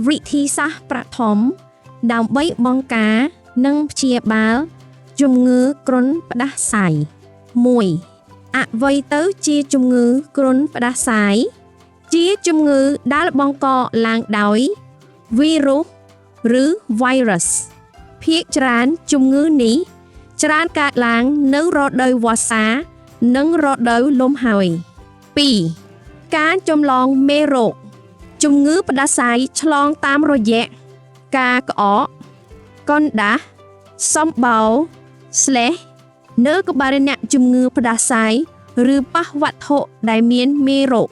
វិធីសាស្ត្រប្រថមដើម្បីបង្ការនិងព្យាបាលជំងឺគ្រុនផ្ដាសាយ 1. អ្វីទៅជាជំងឺគ្រុនផ្ដាសាយ ជាជំងឺដែលបង្កឡើងដោយវីរុសឬ virus ភាគច្រើនជំងឺនេះច្រើនកើតឡើងនៅរដូវវស្សានិងរដូវលំហើយ 2. ការចម្លងមេរោគជំងឺផ្ដាសាយឆ្លងតាមរយៈការក្អក កណ្ដាស់ សម្បោរ នៅក្បាលអ្នកជំងឺផ្ដាសាយឬប៉ះវត្ថុដែលមានមេរោគ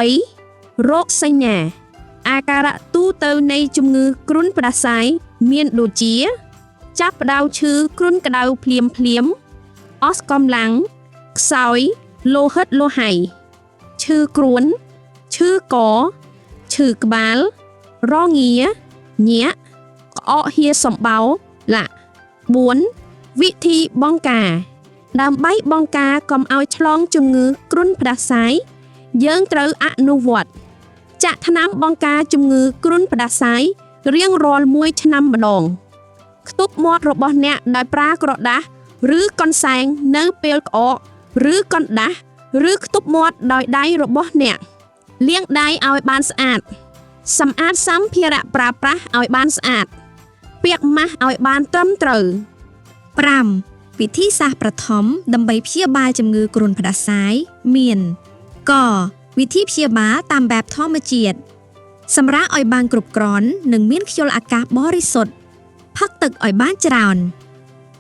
3. រោគសញ្ញាអាការៈទូទៅនៃជំងឺគ្រុនផ្ដាសាយមានដូចជាចាប់ផ្ដើមឈឺគ្រុនក្តៅភ្លាមអស់កម្លាំងខ្សោយលោហិតលោហៃឈឺគ្រួនឈឺកឈឺក្បាលរងាញាក់ក្អកហៀសម្បោរឡាក់ 4. វិធីបង្ការដើម្បីបង្ការកុំឲ្យឆ្លងជំងឺគ្រុនផ្ដាសាយយើងត្រូវអនុវត្តចាក់ថ្នាំបង្ការជំងឺគ្រុនផ្ដាសាយរៀងរាល់1ឆ្នាំម្ដងខ្ទប់មាត់របស់អ្នកដោយប្រើក្រដាសឬកន្សែងនៅពេលក្អកឬកណ្ដាស់ឬខ្ទប់មាត់ដោយដៃរបស់អ្នកលាងដៃឲ្យបានស្អាតសម្អាតសម្ភារៈប្រើប្រាស់ឲ្យបានស្អាតពាក់ម៉ាស់ឲ្យបានត្រឹមត្រូវ 5. វិធីសាស្ត្រប្រថមដើម្បីព្យាបាលជំងឺគ្រុនផ្ដាសាយមាន ក វិធីព្យាបាលតាមបែបធម្មជាតិសម្រាប់ឲ្យបានគ្រប់គ្រាន់និងមានខ្យល់អាកាសបរិសុទ្ធផឹកទឹកឲ្យបានច្រើន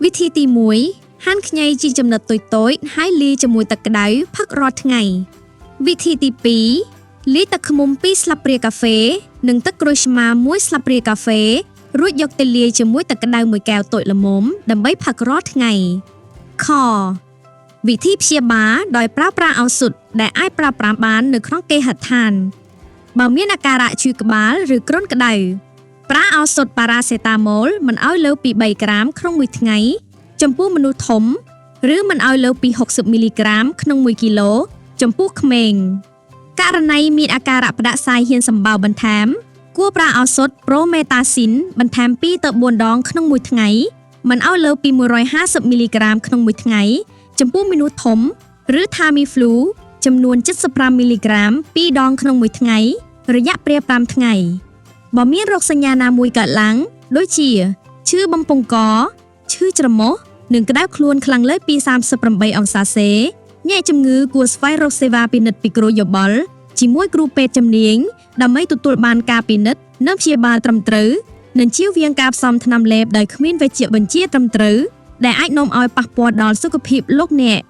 វិធីទី 1 ហាន់ខ្ញីជាចំណិតតូចៗហើយលាយជាមួយទឹកក្តៅផឹករាល់ថ្ងៃ វិធីទី 2 លាយទឹកឃ្មុំ 2 ស្លាបព្រាកាហ្វេនិងទឹកក្រូចឆ្មា 1 ស្លាបព្រាកាហ្វេរួចយកទៅលាយជាមួយទឹកក្តៅ 1 កែវតូចល្មមដើម្បីផឹករាល់ថ្ងៃ ខ វិធីព្យាបាលដោយប្រើប្រាស់ឱសថដែលអាចប្រើប្រាស់បាននៅក្នុងគេហដ្ឋានបើមានអាការៈឈឺក្បាលឬគ្រុនក្តៅប្រើឱសថប៉ារ៉ាសេតាមុលមិនឲ្យលើសពី 3 ក្រាមក្នុងមួយថ្ងៃចំពោះមនុស្សធំឬមិនឲ្យលើសពី 60 មីលីក្រាមក្នុង 1 គីឡូចំពោះក្មេងករណីមានអាការៈផ្ដាសាយហ៊ានសម្បោរបន្ថែមគួរប្រើឱសថប្រូមេតាស៊ីនបន្ថែម 2 ទៅ 4 ដងក្នុងមួយថ្ងៃមិនឲ្យលើសពី 150 មីលីក្រាមក្នុងមួយថ្ងៃចំពោះមនុស្សធំឬ Tamiflu ចំនួន 75 មីលីក្រាម 2 ដងក្នុងមួយថ្ងៃរយៈពេល 5 ថ្ងៃបើមានរោគសញ្ញាណាមួយកើតឡើងដូចជាឈឺបំពង់កឈឺច្រមុះនិងក្តៅខ្លួនខ្លាំងលើសពី 38 អង្សាសេអ្នកជំងឺគួរស្វែងរកសេវាពិនិត្យពីគ្រូយោបល់ជាមួយគ្រូពេទ្យជំនាញដើម្បីទទួលបានការពិនិត្យនិងព្យាបាលត្រឹមត្រូវនិងជៀសវាងការផ្សំថ្នាំលេបដោយគ្មានវេជ្ជបញ្ជាត្រឹមត្រូវដែលអាចនាំឲ្យប៉ះពាល់ដល់សុខភាពលោកអ្នក